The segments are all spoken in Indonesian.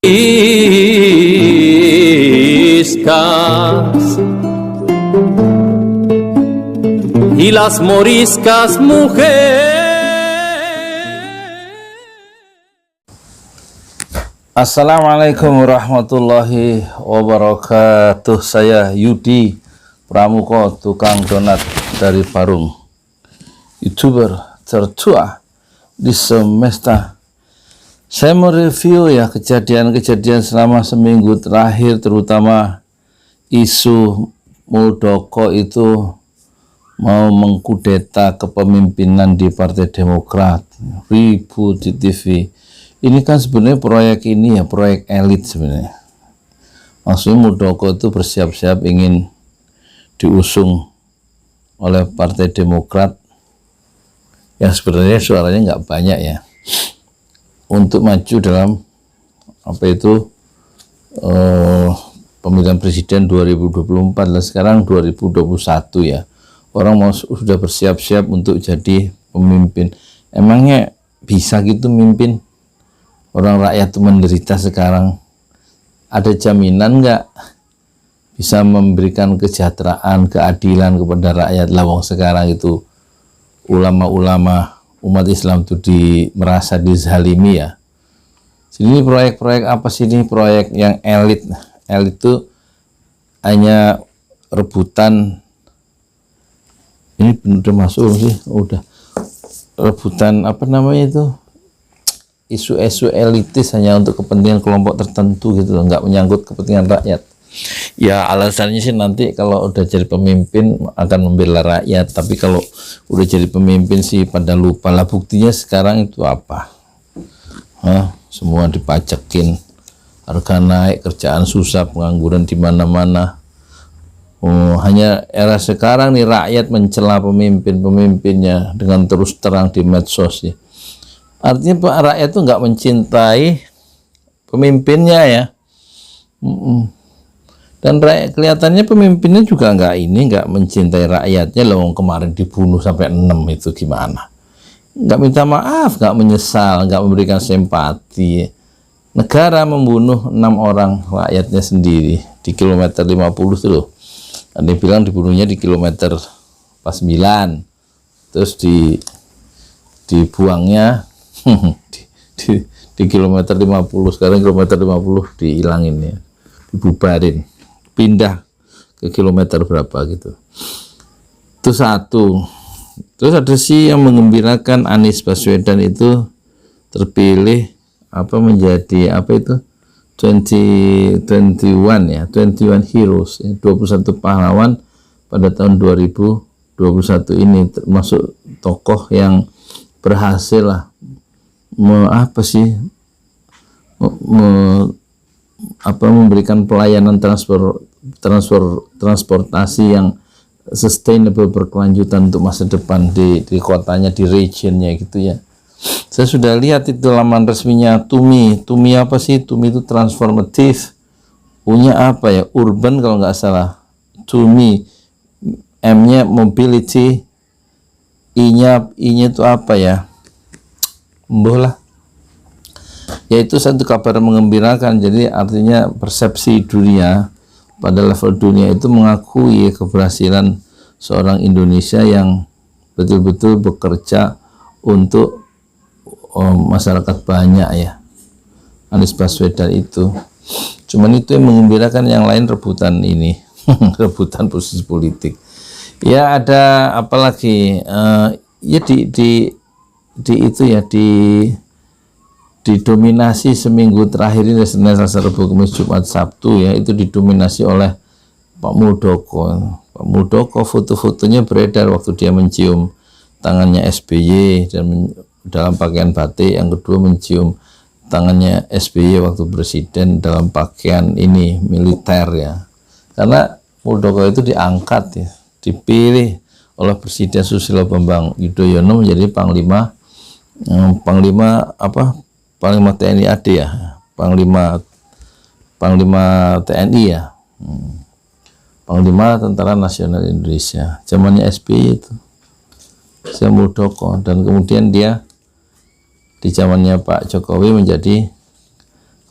Y las moriscas mujeres. Assalamualaikum warahmatullahi wabarakatuh. Saya Yudi Pramuko, tukang donat dari Parung, YouTuber tertua di semesta. Saya mau review ya kejadian-kejadian selama seminggu terakhir, terutama isu Muldoko itu mau mengkudeta kepemimpinan di Partai Demokrat, ribut di TV. Ini kan sebenarnya proyek ini ya, proyek elit sebenarnya. Maksudnya Muldoko itu bersiap-siap ingin diusung oleh Partai Demokrat yang sebenarnya suaranya nggak banyak ya, untuk maju dalam pemilihan presiden 2024. Dan sekarang 2021 ya, orang sudah bersiap-siap untuk jadi pemimpin. Emangnya bisa gitu mimpin? Orang rakyat itu menderita sekarang, ada jaminan nggak bisa memberikan kesejahteraan, keadilan kepada rakyat? Lawang sekarang itu ulama-ulama umat Islam itu merasa dizalimi ya. Ini proyek-proyek apa sih ini? Proyek yang elit. Elit itu hanya rebutan. Ini udah masuk sih, udah rebutan apa namanya itu, isu-isu elitis hanya untuk kepentingan kelompok tertentu gitu loh, nggak menyangkut kepentingan rakyat. Ya alasannya sih nanti kalau udah jadi pemimpin akan membela rakyat, tapi kalau udah jadi pemimpin sih pada lupa lah. Buktinya sekarang itu apa? Semua dipajakin, harga naik, kerjaan susah, pengangguran di mana-mana. Hanya era sekarang nih rakyat mencela pemimpinnya dengan terus terang di medsos ya. Artinya Pak, rakyat itu nggak mencintai pemimpinnya ya. Dan rakyat, kelihatannya pemimpinnya juga nggak mencintai rakyatnya loh. Kemarin dibunuh sampai 6 itu gimana? Nggak minta maaf, nggak menyesal, nggak memberikan simpati. Negara membunuh 6 orang rakyatnya sendiri di kilometer 50 itu loh. Ada yang bilang dibunuhnya di kilometer 9, terus dibuangnya di kilometer 50. Sekarang kilometer 50 dihilangin ya, dibubarin, pindah ke kilometer berapa gitu. Itu satu. Terus ada sih yang mengembirakan, Anies Baswedan itu terpilih menjadi 21 ya, 21 heroes, 21 pahlawan pada tahun 2021 ini, termasuk tokoh yang berhasil lah memberikan pelayanan transportasi yang sustainable, berkelanjutan untuk masa depan di kotanya, di regionnya gitu ya. Saya sudah lihat itu laman resminya TUMI. TUMI apa sih? TUMI itu transformative, U-nya apa ya, urban kalau nggak salah. TUMI, M-nya mobility, I-nya itu apa ya, lah. Yaitu satu kabar mengembirakan. Jadi artinya persepsi dunia pada level dunia itu mengakui keberhasilan seorang Indonesia yang betul-betul bekerja untuk masyarakat banyak ya, Anies Baswedan itu. Cuman itu yang mengembirakan, yang lain rebutan ini rebutan posisi politik ya. Ada apalagi ya didominasi seminggu terakhir ini, Senin, Selasa, Rabu, Kamis, Jumat, Sabtu ya, itu didominasi oleh Pak Muldoko. Pak Muldoko foto-fotonya beredar waktu dia mencium tangannya SBY dan dalam pakaian batik, yang kedua mencium tangannya SBY waktu presiden dalam pakaian ini militer ya. Karena Muldoko itu diangkat ya, dipilih oleh Presiden Susilo Bambang Yudhoyono menjadi Panglima TNI AD ya, Panglima TNI ya, Panglima Tentara Nasional Indonesia. Zamannya SBY itu, saya Muldoko, dan kemudian dia di zamannya Pak Jokowi menjadi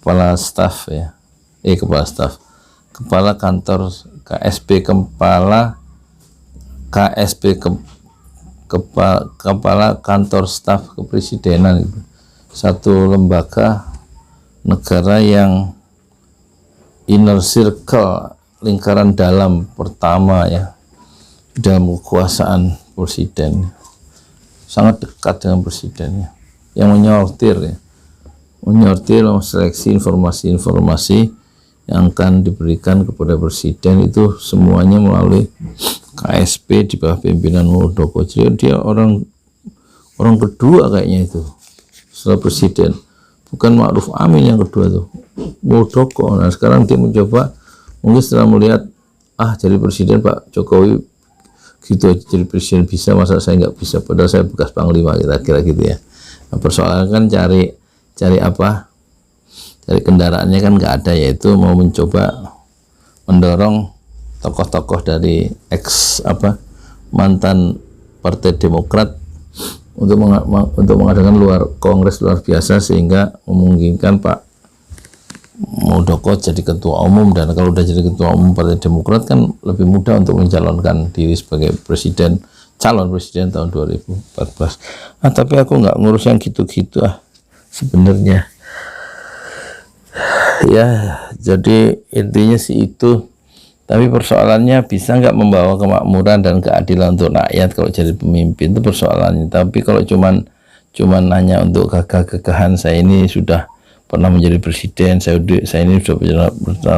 kepala staf ya, kepala staf, kepala kantor KSP, kepala kantor staf kepresidenan itu satu lembaga negara yang inner circle, lingkaran dalam pertama ya dalam kekuasaan presiden, sangat dekat dengan presidennya, yang menyortir ya, seleksi informasi-informasi yang akan diberikan kepada presiden itu semuanya melalui KSP di bawah pimpinan Muldoko. Jadi dia orang kedua kayaknya itu setelah presiden, bukan Ma'ruf Amin yang kedua tuh, Muldoko. Nah sekarang dia mencoba, mungkin setelah melihat jadi presiden Pak Jokowi gitu aja jadi presiden bisa, masa saya nggak bisa, padahal saya bekas panglima, kira-kira gitu ya. Nah, persoalan kan cari kendaraannya kan nggak ada, yaitu mau mencoba mendorong tokoh-tokoh dari mantan Partai Demokrat untuk mengadakan kongres luar biasa, sehingga memungkinkan Pak Muldoko jadi ketua umum. Dan kalau udah jadi ketua umum Partai Demokrat kan lebih mudah untuk mencalonkan diri sebagai calon presiden tahun 2014. Tapi aku nggak ngurus yang gitu-gitu sebenarnya ya. Jadi intinya sih itu. Tapi persoalannya bisa nggak membawa kemakmuran dan keadilan untuk rakyat kalau jadi pemimpin, itu persoalannya. Tapi kalau cuman hanya untuk gagah-gagahan, saya ini sudah pernah menjadi presiden, saya ini sudah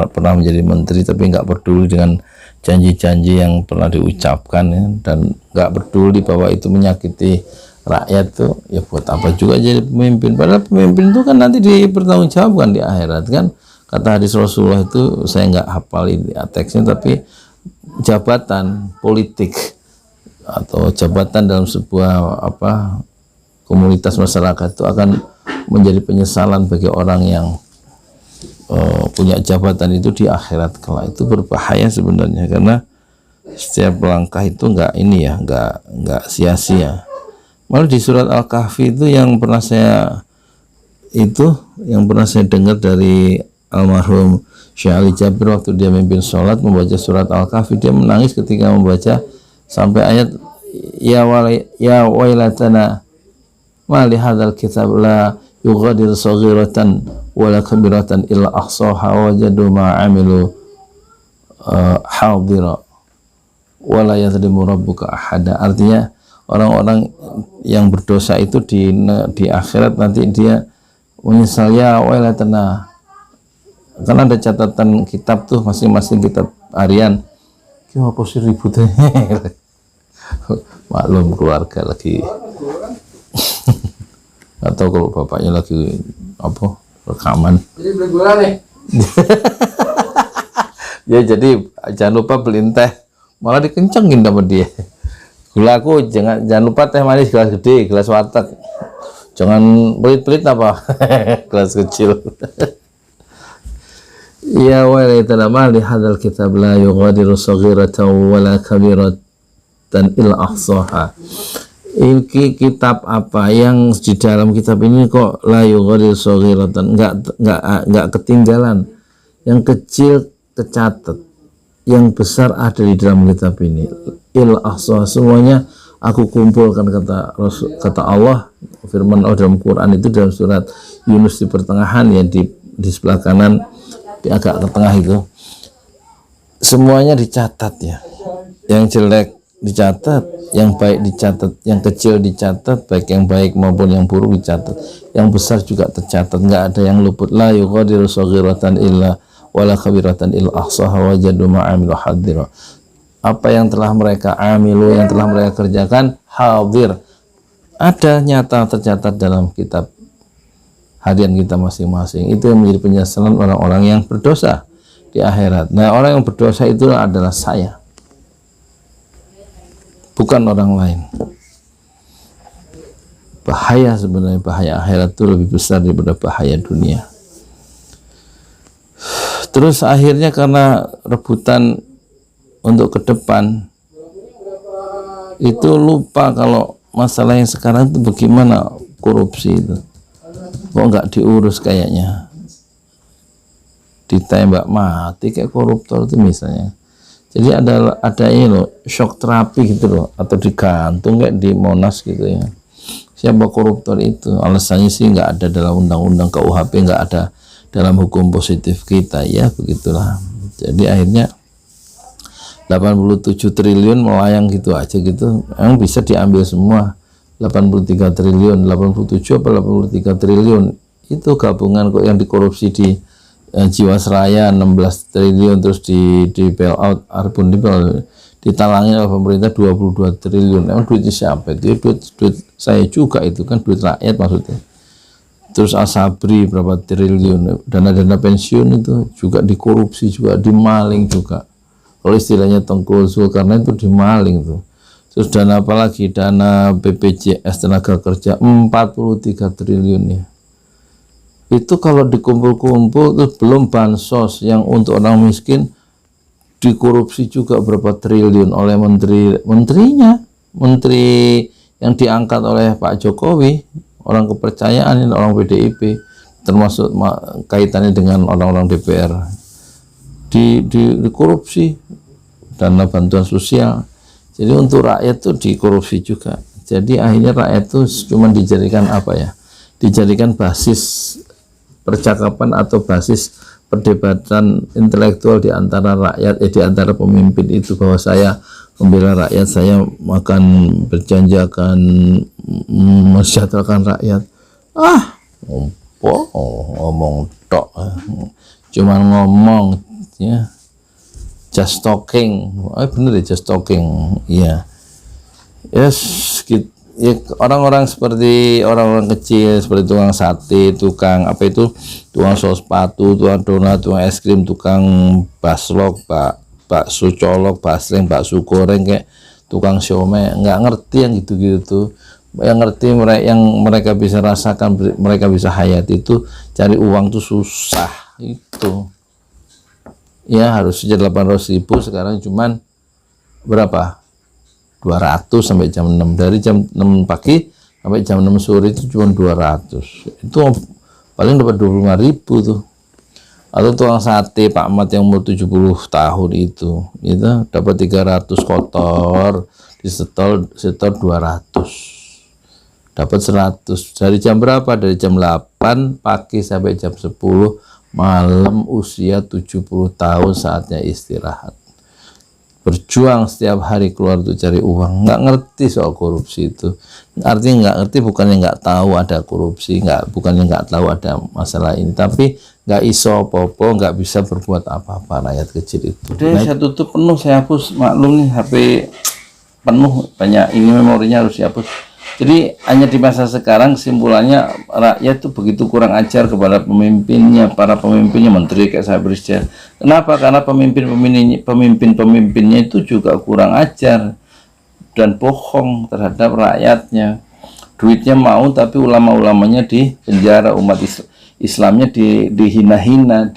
pernah menjadi menteri, tapi nggak peduli dengan janji-janji yang pernah diucapkan ya, dan nggak peduli bahwa itu menyakiti rakyat tuh, ya buat apa juga jadi pemimpin? Padahal pemimpin itu kan nanti dipertanggungjawabkan di akhirat kan. Kata hadis Rasulullah itu, saya nggak hafal ini teksnya, tapi jabatan politik atau jabatan dalam sebuah komunitas masyarakat itu akan menjadi penyesalan bagi orang yang punya jabatan itu di akhirat kelak. Itu berbahaya sebenarnya, karena setiap langkah itu nggak sia-sia. Malah di surat Al-Kahfi itu yang pernah saya dengar dari almarhum Syekh Ali Jabir, waktu dia memimpin sholat membaca surat Al-Kahfi, dia menangis ketika membaca sampai ayat ya wailatana ma li hadzal kitab la yughadiru saghiratan wala kabiratan illa ahsaha wajadu ma amilu hadira wala yadhlimu rabbuka ahada. Artinya orang-orang yang berdosa itu di akhirat nanti dia menyesal, ya wailatana, karena ada catatan kitab tuh, masing-masing kitab harian. Apa sih ributnya? Maklum keluarga lagi atau kalau bapaknya lagi rekaman. Jadi beli gula nih. Ya jadi jangan lupa beliin teh, malah dikencengin sama dia. Gulaku jangan lupa teh manis gelas gede, gelas warteg. Jangan pelit-pelit gelas kecil. Ya wailatana ma li hadzal kitab la yughadiru saghiratan wala kabiratan illa ahsaha. Ini kitab apa yang di dalam kitab ini kok la yughadiru saghiratan, enggak ketinggalan, yang kecil tercatat, yang besar ada di dalam kitab ini. Illa ahsaha, semuanya aku kumpulkan, kata Allah, firman Allah dalam Quran itu dalam surat Yunus di pertengahan ya, di sebelah kanan, di agak ke tengah itu, semuanya dicatat ya, yang jelek dicatat, yang baik dicatat, yang kecil dicatat, baik yang baik maupun yang buruk dicatat, yang besar juga tercatat, nggak ada yang luput. La yughadiru saghiratan illa wala kabiratan illa ahsaha wajadu ma amilu hadira. Apa yang telah mereka amilu, yang telah mereka kerjakan, hadir, ada, nyata, tercatat dalam kitab harian kita masing-masing. Itu yang menjadi penyesalan orang-orang yang berdosa di akhirat. Nah, orang yang berdosa itu adalah saya, bukan orang lain. Bahaya sebenarnya, bahaya akhirat itu lebih besar daripada bahaya dunia. Terus akhirnya karena rebutan untuk ke depan itu lupa kalau masalah yang sekarang itu bagaimana korupsi itu kok nggak diurus kayaknya. ditembak mati kayak koruptor itu misalnya. Jadi ada ini loh, shock terapi gitu loh, atau digantung kayak di Monas gitu ya. Siapa koruptor itu? Alasannya sih nggak ada dalam undang-undang KUHP, nggak ada dalam hukum positif kita, ya begitulah. Jadi akhirnya 87 triliun melayang gitu aja gitu, emang bisa diambil semua. 83 triliun, 87 apa 83 triliun itu gabungan kok yang dikorupsi di Jiwasraya 16 triliun, terus di bail out Arbun ditalangin oleh pemerintah 22 triliun. Emang duitnya siapa itu? Duit saya juga, itu kan duit rakyat maksudnya. Terus Asabri berapa triliun, dana-dana pensiun itu juga dikorupsi, juga dimaling juga. Kalau istilahnya Tengku Zulkarnain itu dimaling tuh. Terus dana apa lagi? Dana BPJS tenaga kerja 43 triliun ya. Itu kalau dikumpul-kumpul itu belum bansos yang untuk orang miskin, dikorupsi juga berapa triliun oleh menteri yang diangkat oleh Pak Jokowi, orang kepercayaan, orang PDIP, termasuk kaitannya dengan orang-orang DPR, dikorupsi dana bantuan sosial. Jadi untuk rakyat tuh dikorupsi juga. Jadi akhirnya rakyat tuh cuma dijadikan apa ya? Dijadikan basis percakapan atau basis perdebatan intelektual di antara rakyat, di antara pemimpin itu, bahwa saya membela rakyat, saya akan berjanji akan mensejahterakan rakyat. Ngomong tok, cuman ngomong ya, just talking. Bener ya, just talking. Iya. Yes, gitu. Ya, orang-orang seperti orang-orang kecil seperti tukang sate, tukang apa itu, tukang sos sepatu, tukang donat, tukang es krim, tukang baslok, bakso colok, basreng, bakso goreng, kayak tukang siomay, nggak ngerti yang gitu-gitu. Yang ngerti yang mereka bisa rasakan, mereka bisa hayati itu cari uang tuh susah itu. Ya harusnya 800.000, sekarang cuman berapa? 200 sampai jam 6, dari jam 6 pagi sampai jam 6 sore itu cuma 200, itu paling dapat 25.000 tuh. Atau tukang sate Pak Ahmad yang umur 70 tahun itu dapat 300 kotor, disetor 200, dapat 100. Dari jam berapa? Dari jam 8 pagi sampai jam 10 malam, usia 70 tahun, saatnya istirahat. Berjuang setiap hari keluar untuk cari uang, nggak ngerti soal korupsi itu. Artinya nggak ngerti bukannya nggak tahu ada korupsi, bukannya nggak tahu ada masalah ini, tapi nggak iso popo, nggak bisa berbuat apa-apa rakyat kecil itu. Udah, saya tutup penuh, saya hapus, maklum nih HP penuh, banyak ini memorinya harus dihapus. Jadi hanya di masa sekarang kesimpulannya, rakyat itu begitu kurang ajar kepada pemimpinnya, para pemimpinnya, menteri kayak saya presiden. Kenapa? Karena pemimpinnya itu juga kurang ajar dan bohong terhadap rakyatnya. Duitnya mau, tapi ulama-ulamanya di penjara, umat Islamnya dihina-hina,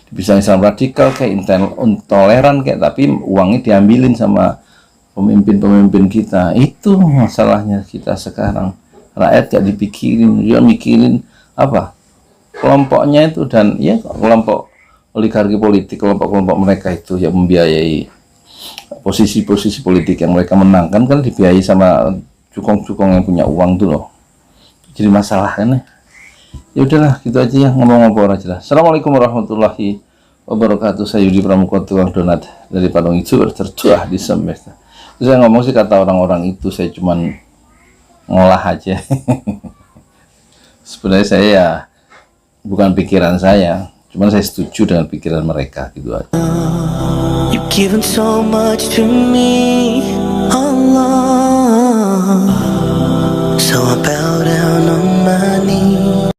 bisa Islam radikal kayak intoleran kayak, tapi uangnya diambilin sama pemimpin-pemimpin kita. Itu masalahnya kita sekarang. Rakyat gak dipikirin, dia mikirin apa kelompoknya itu, dan ya kelompok oligarki politik, kelompok-kelompok mereka itu yang membiayai posisi-posisi politik yang mereka menangkan, kan dibiayai sama cukong-cukong yang punya uang tuh loh. Jadi masalah kan ya. Udahlah gitu aja ya, ngomong-ngomong aja lah. Assalamualaikum warahmatullahi wabarakatuh. Saya Yudi Pramuka, tukang donat dari Padang Hijau, tertua di semester. Saya ngomong sih kata orang-orang itu, saya cuman ngolah aja. Sebenarnya saya ya bukan pikiran saya, cuman saya setuju dengan pikiran mereka gitu aja. You've given so much to me, Allah. So I bow down on my knees.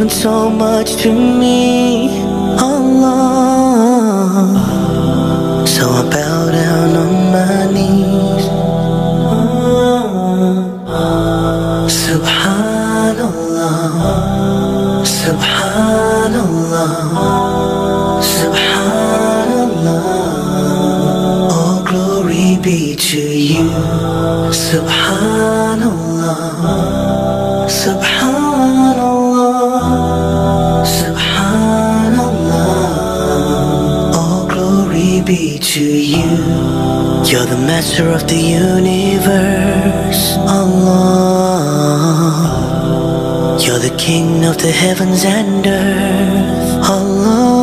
given so much to me, Allah. So I bow down on my knees. Subhanallah, Subhanallah, Subhanallah. All glory be to you. Subhanallah, Subhanallah, Subhanallah. All glory be to you. You're the master of the universe, Allah. You're the king of the heavens and earth, Allah.